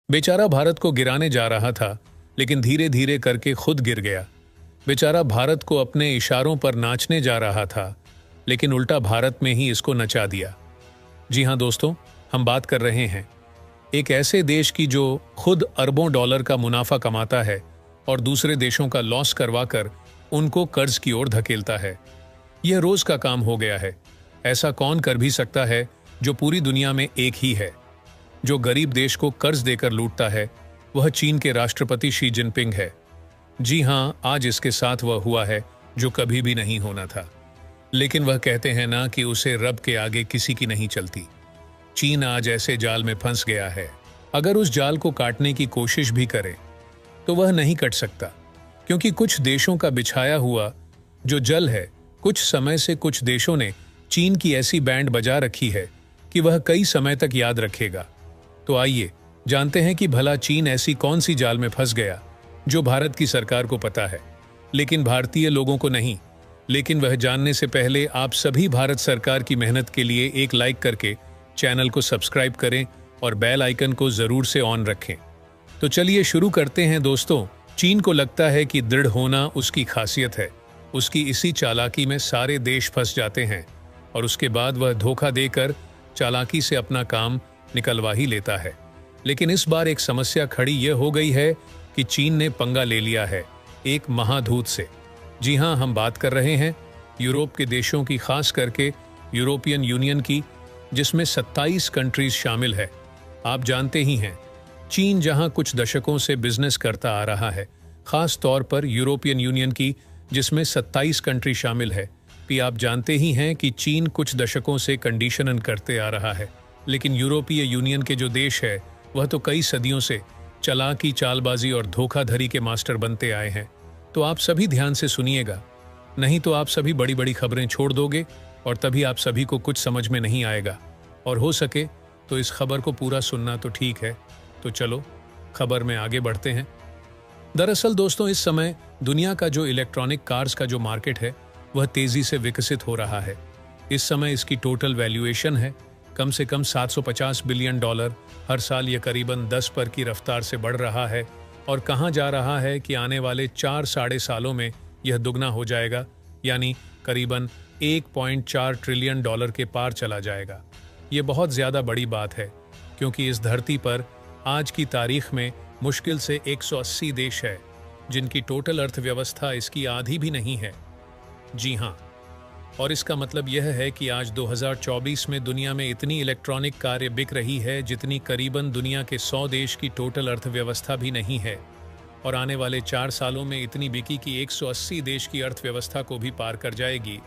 बेचारा भारत को गिराने जा रहा था, लेकिन धीरे धीरे करके खुद गिर गया। बेचारा भारत को अपने इशारों पर नाचने जा रहा था, लेकिन उल्टा भारत में ही इसको नचा दिया। जी हाँ दोस्तों, हम बात कर रहे हैं एक ऐसे देश की जो खुद अरबों डॉलर का मुनाफा कमाता है और दूसरे देशों का लॉस करवाकर उनको कर्ज की ओर धकेलता है। यह रोज का काम हो गया है। ऐसा कौन कर भी सकता है जो पूरी दुनिया में एक ही है, जो गरीब देश को कर्ज देकर लूटता है। वह चीन के राष्ट्रपति शी जिनपिंग है। जी हां, आज इसके साथ वह हुआ है जो कभी भी नहीं होना था। लेकिन वह कहते हैं ना कि उसे रब के आगे किसी की नहीं चलती। चीन आज ऐसे जाल में फंस गया है, अगर उस जाल को काटने की कोशिश भी करे तो वह नहीं कट सकता, क्योंकि कुछ देशों का बिछाया हुआ जो जल है, कुछ समय से कुछ देशों ने चीन की ऐसी बैंड बजा रखी है कि वह कई समय तक याद रखेगा। तो आइए जानते हैं कि भला चीन ऐसी कौन सी जाल में फंस गया जो भारत की सरकार को पता है, लेकिन भारतीय लोगों को नहीं। लेकिन वह जानने से पहले आप सभी भारत सरकार की मेहनत के लिए एक लाइक करके चैनल को सब्सक्राइब करें और बेल आइकन को जरूर से ऑन रखें। तो चलिए शुरू करते हैं दोस्तों। चीन को लगता है कि दृढ़ होना उसकी खासियत है। उसकी इसी चालाकी में सारे देश फंस जाते हैं और उसके बाद वह धोखा देकर चालाकी से अपना काम निकलवा ही लेता है। लेकिन इस बार एक समस्या खड़ी यह हो गई है कि चीन ने पंगा ले लिया है एक महाधूत से। जी हां, हम बात कर रहे हैं यूरोप के देशों की, खास करके यूरोपियन यूनियन की, जिसमें 27 कंट्रीज शामिल है। आप जानते ही हैं चीन जहां कुछ दशकों से बिजनेस करता आ रहा है, खास तौर पर यूरोपियन यूनियन की जिसमें 27 कंट्री शामिल है। भी आप जानते ही हैं कि चीन कुछ दशकों से कंडीशनन करते आ रहा है, लेकिन यूरोपीय यूनियन के जो देश है वह तो कई सदियों से चालाकी, चालबाजी और धोखाधड़ी के मास्टर बनते आए हैं। तो आप सभी ध्यान से सुनिएगा, नहीं तो आप सभी बड़ी बड़ी खबरें छोड़ दोगे और तभी आप सभी को कुछ समझ में नहीं आएगा। और हो सके तो इस खबर को पूरा सुनना तो ठीक है। तो चलो खबर में आगे बढ़ते हैं। दरअसल दोस्तों, इस समय दुनिया का जो इलेक्ट्रॉनिक कार्स का जो मार्केट है वह तेजी से विकसित हो रहा है। इस समय इसकी टोटल वैल्यूएशन है कम से कम $750 बिलियन। हर साल यह करीबन 10 पर की रफ्तार से बढ़ रहा है और कहा जा रहा है कि आने वाले 4 साढ़े सालों में यह दुगना हो जाएगा, यानी करीबन $1.4 ट्रिलियन के पार चला जाएगा। ये बहुत ज़्यादा बड़ी बात है, क्योंकि इस धरती पर आज की तारीख में मुश्किल से 180 देश है जिनकी टोटल अर्थव्यवस्था इसकी आधी भी नहीं है। जी हाँ, और इसका मतलब यह है कि आज 2024 में दुनिया में इतनी इलेक्ट्रॉनिक कारें बिक रही है जितनी करीबन दुनिया के 100 देश की टोटल अर्थव्यवस्था भी नहीं है। और आने वाले 4 सालों में इतनी बिकी कि 180 देश की अर्थव्यवस्था को भी पार कर जाएगी।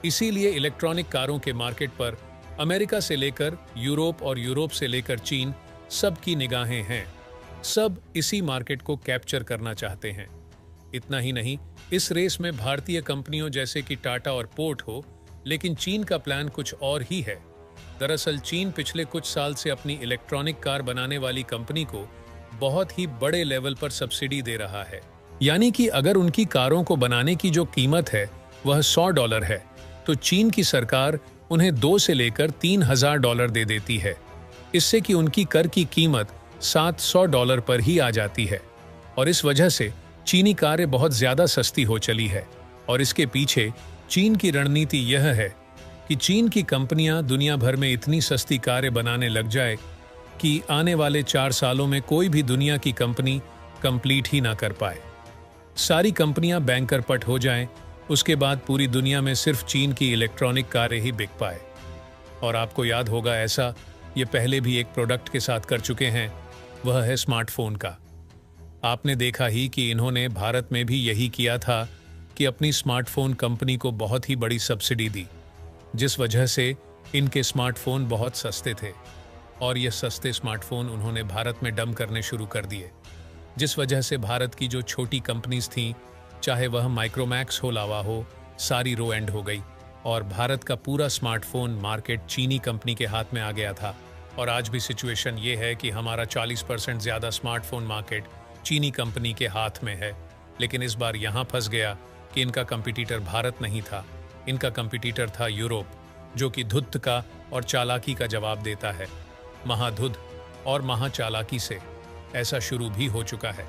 इसीलिए इलेक्ट्रॉनिक कारों के मार्केट पर अमेरिका से लेकर यूरोप और यूरोप से लेकर चीन सबकी निगाहें हैं। सब इसी मार्केट को कैप्चर करना चाहते हैं। इतना ही नहीं, इस रेस में भारतीय कंपनियों जैसे कि टाटा और पोर्ट हो, लेकिन चीन का प्लान कुछ और ही है। दरअसल चीन पिछले कुछ साल से अपनी इलेक्ट्रॉनिक कार बनाने वाली कंपनी को बहुत ही बड़े लेवल पर सब्सिडी दे रहा है। यानी कि अगर उनकी कारों को बनाने की जो कीमत है वह $100 है, तो चीन की सरकार उन्हें 2 से लेकर $3,000 दे देती है। इससे कि उनकी कर की कीमत $700 पर ही आ जाती है। और इस वजह से चीनी कारें बहुत ज़्यादा सस्ती हो चली है। और इसके पीछे चीन की रणनीति यह है कि चीन की कंपनियां दुनिया भर में इतनी सस्ती कारें बनाने लग जाए कि आने वाले 4 सालों में कोई भी दुनिया की कंपनी कंप्लीट ही ना कर पाए। सारी कंपनियां बैंकरप्ट हो जाएं, उसके बाद पूरी दुनिया में सिर्फ चीन की इलेक्ट्रॉनिक कारें ही बिक पाए। और आपको याद होगा, ऐसा ये पहले भी एक प्रोडक्ट के साथ कर चुके हैं, वह है स्मार्टफोन का। आपने देखा ही कि इन्होंने भारत में भी यही किया था कि अपनी स्मार्टफोन कंपनी को बहुत ही बड़ी सब्सिडी दी, जिस वजह से इनके स्मार्टफोन बहुत सस्ते थे। और ये सस्ते स्मार्टफोन उन्होंने भारत में डंप करने शुरू कर दिए, जिस वजह से भारत की जो छोटी कंपनीज थीं, चाहे वह माइक्रोमैक्स हो, लावा हो, सारी रो एंड हो गई और भारत का पूरा स्मार्टफोन मार्केट चीनी कंपनी के हाथ में आ गया था। और आज भी सिचुएशन ये है कि हमारा 40% ज़्यादा स्मार्टफोन मार्केट चीनी कंपनी के हाथ में है। लेकिन इस बार यहाँ फंस गया कि इनका कंपटीटर भारत नहीं था, इनका कंपटीटर था यूरोप, जो कि धूर्त का और चालाकी का जवाब देता है, महाधुध और महाचालाकी से। ऐसा शुरू भी हो चुका है।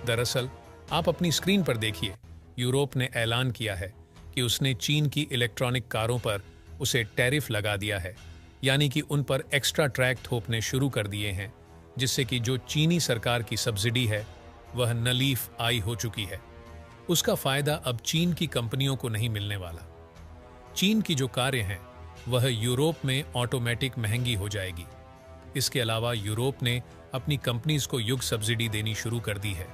दरअसल आप अपनी स्क्रीन पर देखिए, यूरोप ने ऐलान किया है कि उसने चीन की इलेक्ट्रॉनिक कारों पर उसे टैरिफ लगा दिया है, यानी कि उन पर एक्स्ट्रा ट्रैक थोपने शुरू कर दिए हैं, जिससे कि जो चीनी सरकार की सब्सिडी है वह नलीफ आई हो चुकी है। उसका फायदा अब चीन की कंपनियों को नहीं मिलने वाला। चीन की जो कारें हैं वह यूरोप में ऑटोमेटिक महंगी हो जाएगी। इसके अलावा यूरोप ने अपनी कंपनीज को युग सब्सिडी देनी शुरू कर दी है,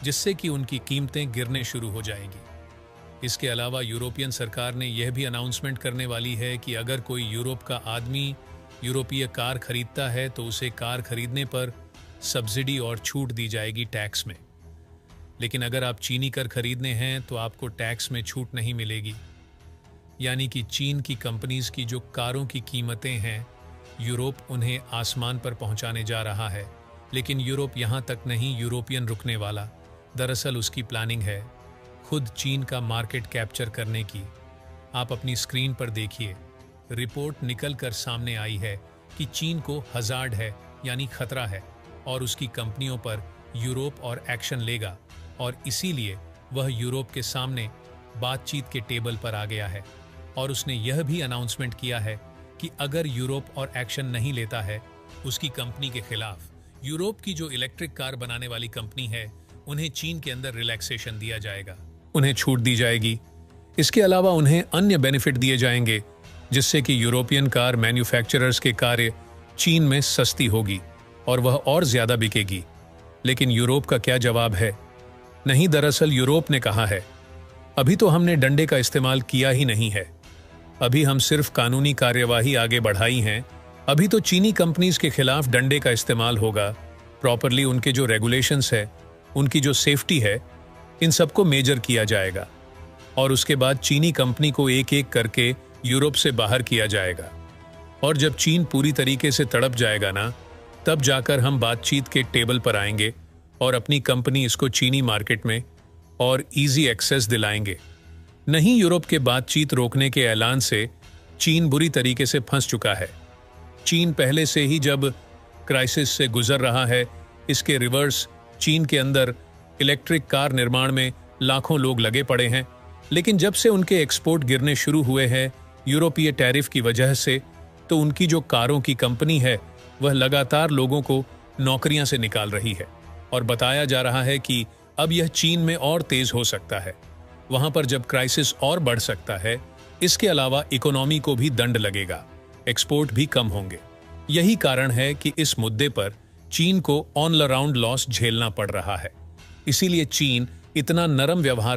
जिससे कि उनकी कीमतें गिरने शुरू हो जाएंगी। इसके अलावा यूरोपियन सरकार ने यह भी अनाउंसमेंट करने वाली है कि अगर कोई यूरोप का आदमी यूरोपीय कार खरीदता है तो उसे कार खरीदने पर सब्सिडी और छूट दी जाएगी टैक्स में। लेकिन अगर आप चीनी कार खरीदने हैं तो आपको टैक्स में छूट नहीं मिलेगी। यानी कि चीन की कंपनीज की जो कारों की कीमतें हैं, यूरोप उन्हें आसमान पर पहुंचाने जा रहा है। लेकिन यूरोप यहां तक नहीं यूरोपियन रुकने वाला। दरअसल उसकी प्लानिंग है खुद चीन का मार्केट कैप्चर करने की। आप अपनी स्क्रीन पर देखिए, रिपोर्ट निकलकर सामने आई है कि चीन को हज़ार्ड है, यानी खतरा है, और उसकी कंपनियों पर यूरोप और एक्शन लेगा, और इसीलिए वह यूरोप के सामने बातचीत के टेबल पर आ गया है। और उसने यह भी अनाउंसमेंट किया है कि अगर यूरोप और एक्शन नहीं लेता है उसकी कंपनी के खिलाफ, यूरोप की जो इलेक्ट्रिक कार बनाने वाली कंपनी है उन्हें चीन के अंदर रिलैक्सेशन दिया जाएगा, उन्हें छूट दी जाएगी। इसके अलावा उन्हें अन्य बेनिफिट दिए जाएंगे, जिससे कि यूरोपियन कार मैन्युफैक्चरर्स के कार्य चीन में सस्ती होगी और वह और ज्यादा बिकेगी। लेकिन यूरोप का क्या जवाब है? नहीं, दरअसल यूरोप ने कहा है अभी तो हमने डंडे का इस्तेमाल किया ही नहीं है, अभी हम सिर्फ कानूनी कार्यवाही आगे बढ़ाई हैं। अभी तो चीनी कंपनीज के खिलाफ डंडे का इस्तेमाल होगा। प्रॉपरली उनके जो रेगुलेशंस है, उनकी जो सेफ्टी है, इन सबको मेजर किया जाएगा और उसके बाद चीनी कंपनी को एक एक करके यूरोप से बाहर किया जाएगा। और जब चीन पूरी तरीके से तड़प जाएगा ना, तब जाकर हम बातचीत के टेबल पर आएंगे और अपनी कंपनी इसको चीनी मार्केट में और इजी एक्सेस दिलाएंगे। नहीं, यूरोप के बातचीत रोकने के ऐलान से चीन बुरी तरीके से फंस चुका है। चीन पहले से ही जब क्राइसिस से गुजर रहा है, इसके रिवर्स चीन के अंदर इलेक्ट्रिक कार निर्माण में लाखों लोग लगे पड़े हैं। लेकिन जब से उनके एक्सपोर्ट गिरने शुरू हुए हैं यूरोपीय टैरिफ की वजह से, तो उनकी जो कारों की कंपनी है वह लगातार लोगों को नौकरियां से निकाल रही है। और बताया जा रहा है कि अब यह चीन में और तेज हो सकता है, वहां पर जब क्राइसिस और बढ़ सकता है। इसके अलावा इकोनॉमी को भी दंड लगेगा, एक्सपोर्ट भी कम होंगे। यही कारण है कि इस मुद्दे पर चीन को ऑल अराउंड लॉस झेलना पड़ रहा है। इसीलिए चीन इतना नरम व्यवहार